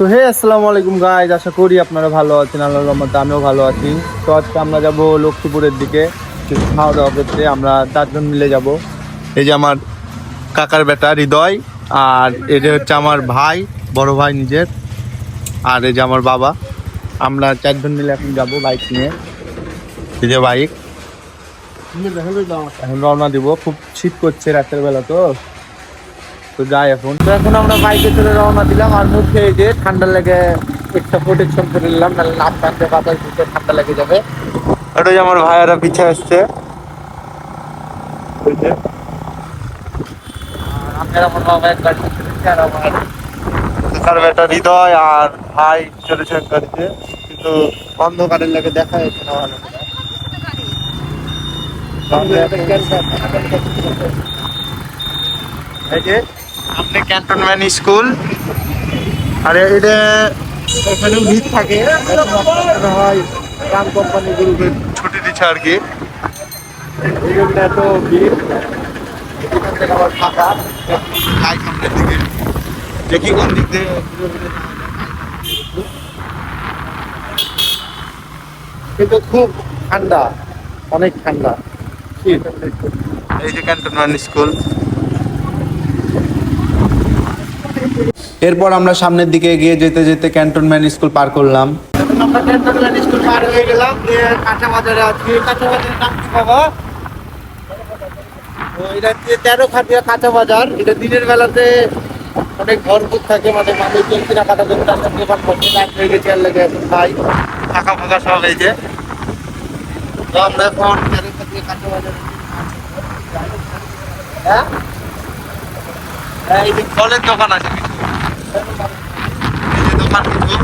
তো আসসালামু আলাইকুম গাইজ, আশা করি আপনারা ভালো আছেন। আল্লাহর রহমতে আমিও ভালো আছি। তো আজকে আমরা যাব লক্ষ্মীপুরের দিকে কিছু খাওয়া দাওয়া করতে। আমরা 4জন মিলে যাব। এই যে আমার কাকার বেটা হৃদয়, আর এটা হচ্ছে আমার ভাই, বড় ভাই নিজের, আর এই যে আমার বাবা। আমরা 4জন মিলে এখন যাব বাইক নিয়ে। এই যে বাইক, এখন রওনা দিব। খুব শীত করছে রাতের বেলা, তো যাই এখন। তো এখন আমরা বাইকে চলে রওনা দিলাম। আর মুখে এই যে ঠান্ডা লেগে একটা প্রোটেকশন করে নিলাম, নাহলে নাক কানতে বাতাস দিতে ঠান্ডা লেগে যাবে। ওটাই আমার ভাইয়ারা পিছে আসছে। আর আমার বাবা এক গাড়ি চলেছে, আর আমার কাকার বেটা হৃদয় আর ভাই চলেছে এক গাড়িতে। কিন্তু অন্ধকারের লেগে দেখা যাচ্ছে না ভালো করে। এই যে সামনে ক্যান্টনমেন্ট স্কুল, আর এটা এখানেও ভিড় থাকে। মনে হয় ট্রাম কোম্পানি গুলোকে ছুটি দিচ্ছে আর কি, এই জন্য এত ভিড়। এখান থেকে আবার ফাঁকা, যাই সামনের দিকে, দেখি কোন দিক দিয়ে কিন্তু খুব ঠান্ডা, অনেক ঠান্ডা। এই যে ক্যান্টনমেন্ট স্কুল। এরপর আমরা সামনের দিকে এগিয়ে যেতে যেতে ক্যান্টনমেন্ট স্কুল পার করলাম। আমরা ক্যান্টনমেন্ট স্কুল পার হয়ে গেলাম। কাঁচা বাজারে আছি। কাঁচা বাজারের নাম কি বাবা? এটা 13 খাটিয়া কাঁচা বাজার। এটা দিনের বেলাতে অনেক ভরপুর থাকে, মানে মানুষজন কেনাকাটা করতে আসে, দোকান করতে লাইন হয়ে গেছে। আর লেগে এখন ভাই ফাঁকা ফাঁকা সব হয়েছে। তো আমরা এখন 13 খাটিয়া কাঁচা বাজারে। হ্যাঁ, এই যে ফলের দোকান আছে কিছু, এই যে দোকান কিছু।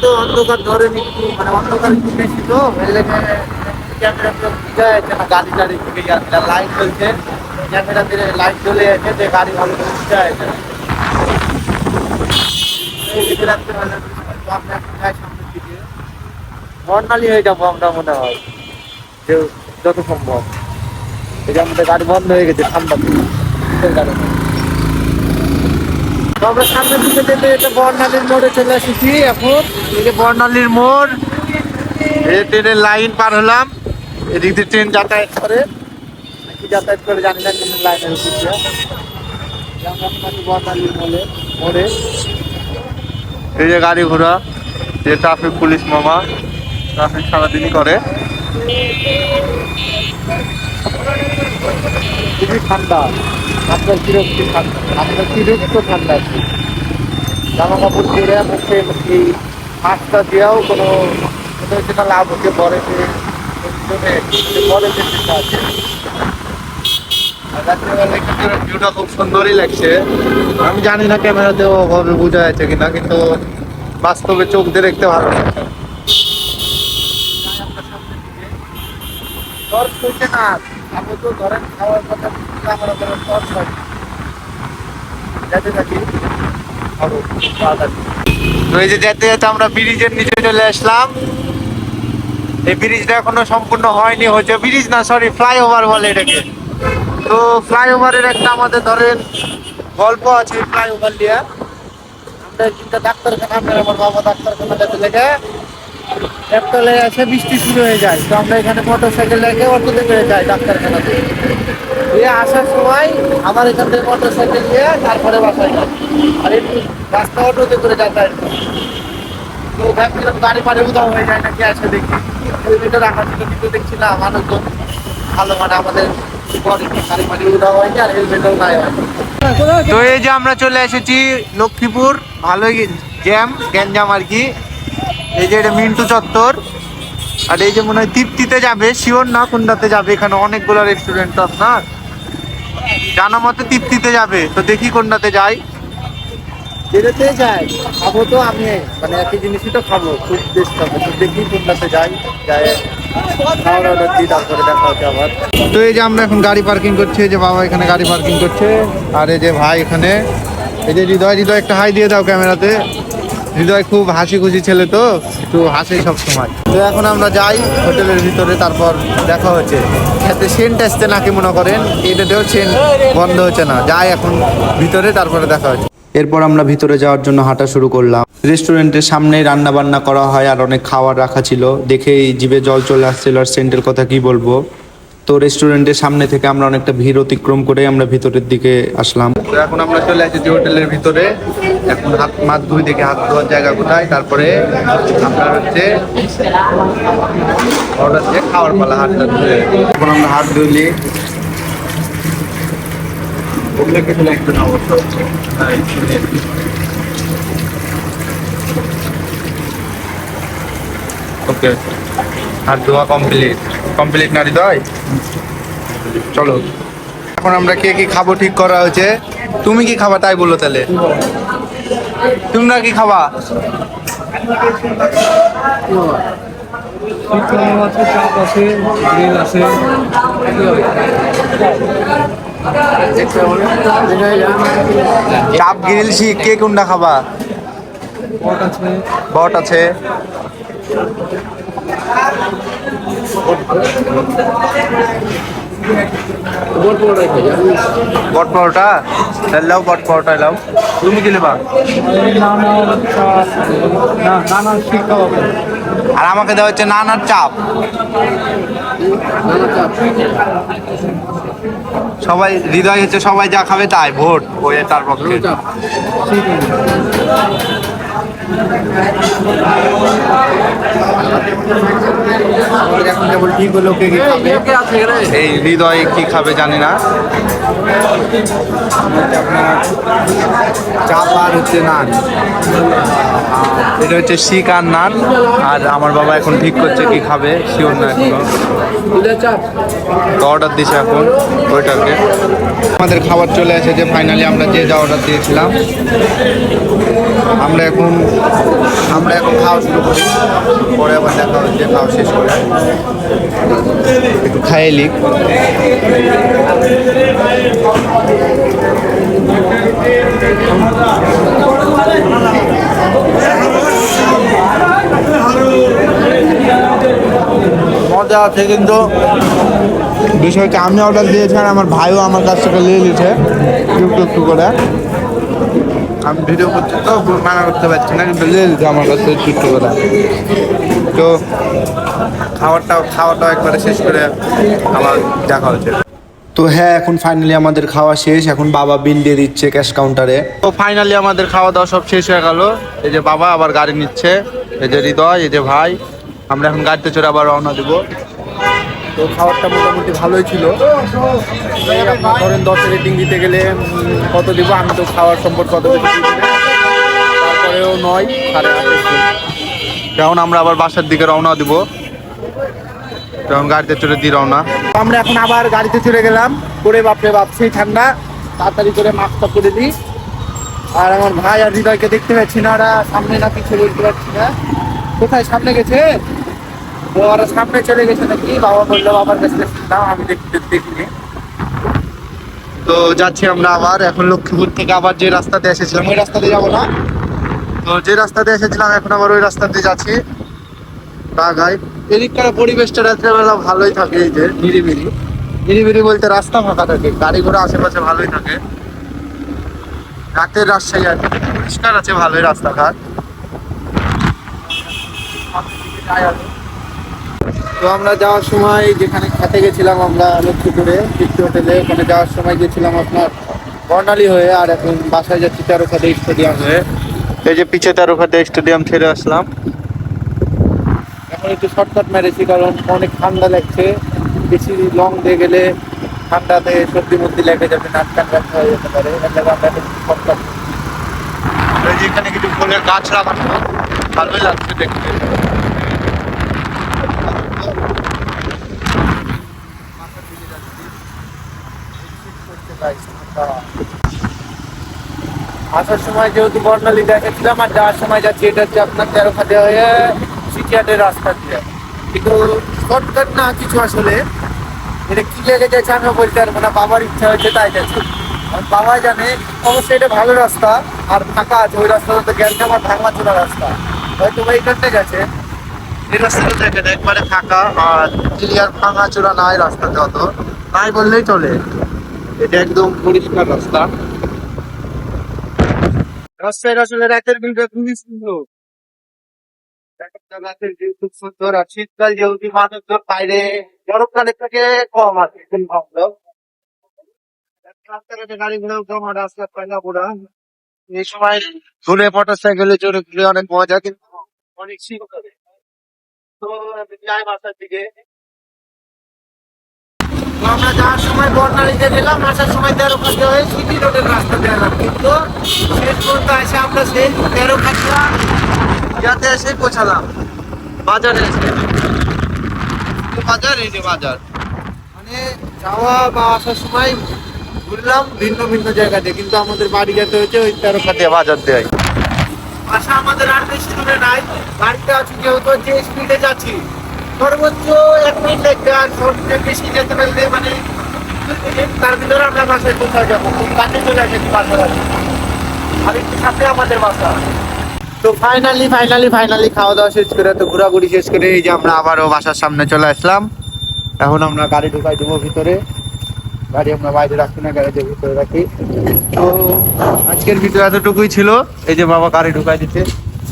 তো অন্ধকার ধরেনি, মানে অন্ধকার একটু বেশি, তো গাড়ি টাড়ি ঢুকে যাচ্ছে। লাইট জ্বলছে, ক্যামেরা দিয়ে লাইট জ্বলে যাচ্ছে, যে গাড়ি ভালো করে বোঝা যাচ্ছে না। বর্ণালী হয়ে যাবো আমরা মনে হয়, যে যত সম্ভব। এই যে আমাদের গাড়ি বন্ধ হয়ে গেছে ঠান্ডা কারণে। তো আমরা সামনের দিকে যেতে যেতে বর্ণালীর মোড়ে চলে এসেছি এখন। এই যে বর্ণালীর মোড়, এই ট্রেনের লাইন পার হলাম। এদিক দিয়ে ট্রেন যাতায়াত করে, কি যাতায়াত করে জানি না, ট্রেনের লাইনের উপর দিয়ে। বর্ণালীর মোড়ে এই যে গাড়ি ঘোড়া, যে ট্রাফিক পুলিশ মামা ট্রাফিক সারাদিনই করে। খুবই ঠান্ডা, আপনার বিরক্তি ঠান্ডা, আপনার বিরক্ত ঠান্ডা আছে। জামা কাপড় পরে মুখে এই হাতটা দিয়েও কোনো যেটা লাভ হচ্ছে, পরে যে পরে যে আছে। ভিউটা খুব সুন্দরই লাগছে। আমি জানি না ক্যামেরাতেও ওভাবে বোঝা যাচ্ছে কিনা, কিন্তু বাস্তবে চোখ দিয়ে দেখতে ভালো লাগছে। তো ধরেন খাওয়ার কথা যেতে থাকি। তো এই যে যেতে যেতে আমরা ব্রিজের নিচে চলে আসলাম। এই ব্রিজটা এখনো সম্পূর্ণ হয়নি, হচ্ছে ব্রিজ না, সরি ফ্লাইওভার বলে এটাকে। তো ফ্লাইওভারের একটা আমাদের ধরেন গল্প আছে। ফ্লাইওভার নিয়ে আমরা একটা ডাক্তারখানা, আমার বাবা ডাক্তারখানা যেতে লেগে একতলে এসে বৃষ্টি শুরু হয়ে যায়। তো আমরা এখানে মোটর সাইকেল রেখে অটোতে করে যাই ডাক্তারখানাতে। দিয়ে আসার সময় আমার এখান থেকে মোটর সাইকেল নিয়ে তারপরে বাসায় যাই। আর একটু রাস্তা অটোতে করে যাতায়াত করি। তো ভাবছিলাম গাড়ি পাড়ে উধাও হয়ে যায় নাকি, আসে দেখি হেলমেটে রাখা ছিল, কিন্তু দেখছি না, মানুষজন ভালো, মানে আমাদের গাড়ি পাড়ে উধাও হয়নি, আর হেলমেটও নাই হয়নি। তো এই যে আমরা চলে এসেছি লক্ষ্মীপুর, ভালোই গ্যাঞ্জাম আর কি। এই যে এটা মিন্টু চত্বর, আর এই যে মনে হয় তৃপ্তিতে যাবে, শিওর না কোনটাতে যাবে। এখানে অনেকগুলো রেস্টুরেন্ট আপনার জানা মতে তৃপ্তিতে যাবে। তো দেখি কোনটাতে যাই। যেটাতে যাই খাবো, তো আমি মানে একই জিনিসই তো খাবো, খুব বেশ খাবো। তো দেখি কোনটাতে যাই, খাওয়া দাওয়া দিই, তারপরে দেখা হচ্ছে আবার। তো এই যে আমরা এখন গাড়ি পার্কিং করছি, এই যে বাবা এখানে গাড়ি পার্কিং করছে, আর এই যে ভাই এখানে। এই যে হৃদয় একটা হাই দিয়ে দাও ক্যামেরাতে। হৃদয় খুব হাসি খুশি ছেলে, তো একটু হাসি সব সময়। তো এখন আমরা যাই হোটেলের ভিতরে, তারপর দেখা হচ্ছে। খেতে সেন্ট আসছে নাকি মনে করেন, এটাতেও সেন্ট বন্ধ হচ্ছে না। যাই এখন ভিতরে, তারপরে দেখা হচ্ছে। এরপর আমরা ভিতরে যাওয়ার জন্য হাঁটা শুরু করলাম। রেস্টুরেন্টের সামনেই রান্না বান্না করা হয় আর অনেক খাবার রাখা ছিল, দেখেই জিভে জল চলে আসছিল। আর সেন্টের কথা কি বলবো। তো রেস্টুরেন্টের সামনে থেকে আমরা অনেকটা ভিড় অতিক্রম করে আমরা ভিতরের দিকে আসলাম। তো এখন আমরা চলে এসেছি হোটেলের ভিতরে। এখন হাত ধুই, দেখে হাত ধোয়ার জায়গা কোথায়। তারপরে আপনার হচ্ছে অর্ডার দিয়ে খাওয়ার পালা। হাতটা ধুয়ে এখন আমরা হাত ধুইলি ওকে, হাত ধোয়া কমপ্লিট না হৃদয়? চলো এখন আমরা কে কি খাবো ঠিক করা হয়েছে। তুমি কি খাবা তাই বলো তাহলে। তোমরা কি খাবা? চাপ গ্রিল শিখ, কে কোনটা খাবা? বট আছে। বট পরোটা লাও, বট পরোটা লাও। তুমি কি নেবা? আর আমাকে দেওয়া হচ্ছে নানার চাপ। সবাই হৃদয় হচ্ছে সবাই যা খাবে তাই ভোট ওই তার পক্ষে। এখন কেবল ঠিক হলো কে কি খাবে। এই হৃদয় কি খাবে জানি না। আপনার চাপ আর হচ্ছে নান, এটা হচ্ছে শিক আর নান। আর আমার বাবা এখন ঠিক করছে কি খাবে, শিওর না এখনো। তো অর্ডার দিছে এখন ওইটাকে। আমাদের খাবার চলে এসেছে ফাইনালি, আমরা যে যা অর্ডার দিয়েছিলাম। আমরা এখন খাওয়া শুরু করি, পরে আবার দেখা হচ্ছে খাওয়া শেষ করে একটু খাইয়ে লিখ। মজা আছে, কিন্তু বিষয়টা আমি অর্ডার দিয়েছি আর আমার ভাইও আমার কাছ থেকে নিয়ে নিয়েছে একটু করে। আমি ভিডিও করছি তো মানা করতে পারছি না, কিন্তু নিয়ে নিয়েছে আমার কাছ থেকে একটু করে। তো খাওয়াটাও একবারে শেষ করে আবার দেখা হচ্ছে। তো হ্যাঁ, এখন ফাইনালি আমাদের খাওয়া শেষ। এখন বাবা বিল দিয়ে দিচ্ছে ক্যাশ কাউন্টারে। তো ফাইনালি আমাদের খাওয়া দাওয়া সব শেষ হয়ে গেল। এই যে বাবা আবার গাড়ি নিচ্ছে, এই যে হৃদয়, এই যে ভাই। আমরা এখন গাড়িতে চড়ে আবার রওনা দেবো। তো খাবারটা মোটামুটি ভালোই ছিল। আপনার ধরেন 10 রেটিং দিতে গেলে কত দিব? আমি তো খাওয়ার সম্পর্কে কত বেশি দিব না, তারপরেও 9, 8.5। এখন আমরা আবার বাসার দিকে রওনা দিব। যখন গাড়িতে চড়ে দিই রওনা, আমরা এখন আবার গাড়িতে চড়ে গেলাম। করে বাপরে বাপ সেই ঠান্ডা, তাড়াতাড়ি করে মাস্কটা করে দিই। আর আমার ভাই আর হৃদয়কে দেখতে পাচ্ছি না, ওরা সামনে না পিছিয়ে বলতে পারছি না। কোথায় সামনে গেছে? ওরা সামনে চলে গেছে নাকি? বাবা বললো বাবার কাছে দাও, আমি দেখিনি। তো যাচ্ছি আমরা আবার এখন লক্ষ্মীপুর থেকে আবার যে রাস্তাতে এসেছিলাম ওই রাস্তাতে যাবো না। তো যে রাস্তাতে এসেছিলাম এখন আবার ওই রাস্তাতে যাচ্ছি। এদিককার পরিবেশটা রাত্রেবেলা ভালোই থাকে, এই যে নিরিবিলি বলতে রাস্তা ফাঁকা থাকে, গাড়ি ঘোড়া আশেপাশে ভালোই থাকে। রাতের রাজশাহী আর পরিষ্কার আছে ভালোই রাস্তাঘাট। তো আমরা যাওয়ার সময় যেখানে খেতে গেছিলাম আমরা লক্ষ্মীপুরে তৃপ্তি হোটেলে, ওখানে যাওয়ার সময় গেছিলাম আপনার বর্ণালী হয়ে। আর এখন বাসায় যাচ্ছি তেরোখাদে স্টেডিয়াম হয়ে। এই যে পিছে তেরোখাদে স্টেডিয়াম ছেড়ে আসলাম। এখন একটু শর্টকাট মেরেছি কারণ অনেক ঠান্ডা লাগছে। বেশি লং দিয়ে গেলে ঠান্ডাতে সর্দি মর্দি লেগে যাবে, নাক কান ব্যথা হয়ে যেতে পারে। আমরা শর্টকাট যেখানে কিছু ফুলের গাছ লাগানো, ভালোই লাগছে দেখতে। আসার সময় যেহেতু বর্ণালী দেখেছিলাম আর যাওয়ার সময় যাচ্ছি এটা হচ্ছে আপনার তেরোখাদে হয়ে সিটিয়াটের রাস্তা দিয়ে। কিন্তু শর্টকাট না কিছু, আসলে এটা কি লেগে যাচ্ছে আমি বলতে পারবো না। বাবার ইচ্ছা হয়েছে তাই যাচ্ছি। আমার বাবাই জানে। অবশ্যই এটা ভালো রাস্তা আর ফাঁকা আছে, ওই রাস্তাটা তো গেছে আমার ভাঙাচোরা রাস্তা, হয়তো এইখানটা গেছে। এই রাস্তাটা দেখেন একবারে ফাঁকা আর ক্লিয়ার, ভাঙাচোরা নাই রাস্তাতে, অত নাই বললেই চলে। এটা একদম পরিষ্কার রাস্তা। রাস্তায় আসলে রাতের ভিউটা খুবই সুন্দর, রাতের ভিউ খুব সুন্দর। আর শীতকাল যেহেতু মানুষজন বাইরে, গরমকালের থেকে কম আছে, একদম কম লোক। রাস্তাঘাটে গাড়ি ঘোড়াও কম আর রাস্তা পায়না পুরা। এই সময় ঘুরে মোটর সাইকেলে চড়ে ঘুরে অনেক মজা, কিন্তু অনেক শীত করে। তো আমি যাই বাসার দিকে। তো আমরা যাওয়ার সময় বর্ণালীতে গেলাম, আসার সময় 13 হয়ে সিটি রোডের রাস্তা গেলাম, কিন্তু শেষ পর্যন্ত এসে আমরা সেই 13 যাতে এসে পৌঁছালাম বাজারে এসে। বাজার, এই যে বাজার, মানে যাওয়া বা আসার সময় ঘুরলাম ভিন্ন ভিন্ন জায়গাতে, কিন্তু আমাদের বাড়ি যেতে হয়েছে ওই 13 বাজার দেয়। আশা আমাদের আর বেশি দূরে নাই, বাড়িতে আছি যেহেতু যে স্পিডে যাচ্ছি সর্বোচ্চ 1 মিনিট লাগবে, আর সবচেয়ে বেশি যেতে পারলে মানে 2 মিনিট, তার ভিতরে আমরা বাসায় পৌঁছায় যাবো। খুব কাছে চলে এসেছি বাসার, আর একটু সাথে আমাদের বাসা। তো ফাইনালি খাওয়া দাওয়া শেষ করে, তো ঘোরাঘুরি শেষ করে এই যে আমরা আবারও বাসার সামনে চলে আসলাম। এখন আমরা গাড়ি ঢুকাই দেবো ভিতরে, গাড়ি আমরা বাইরে রাখি না, গাড়িতে ভিতরে রাখি। তো আজকের ভিডিও এতটুকুই ছিল, এই যে বাবা গাড়ি ঢুকাই দিচ্ছে।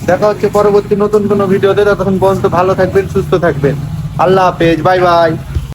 দেখা হচ্ছে পরবর্তী নতুন কোনো ভিডিওতে, ততক্ষণ পর্যন্ত ভালো থাকবেন, সুস্থ থাকবেন। আল্লাহ হাফেজ, বাই বাই।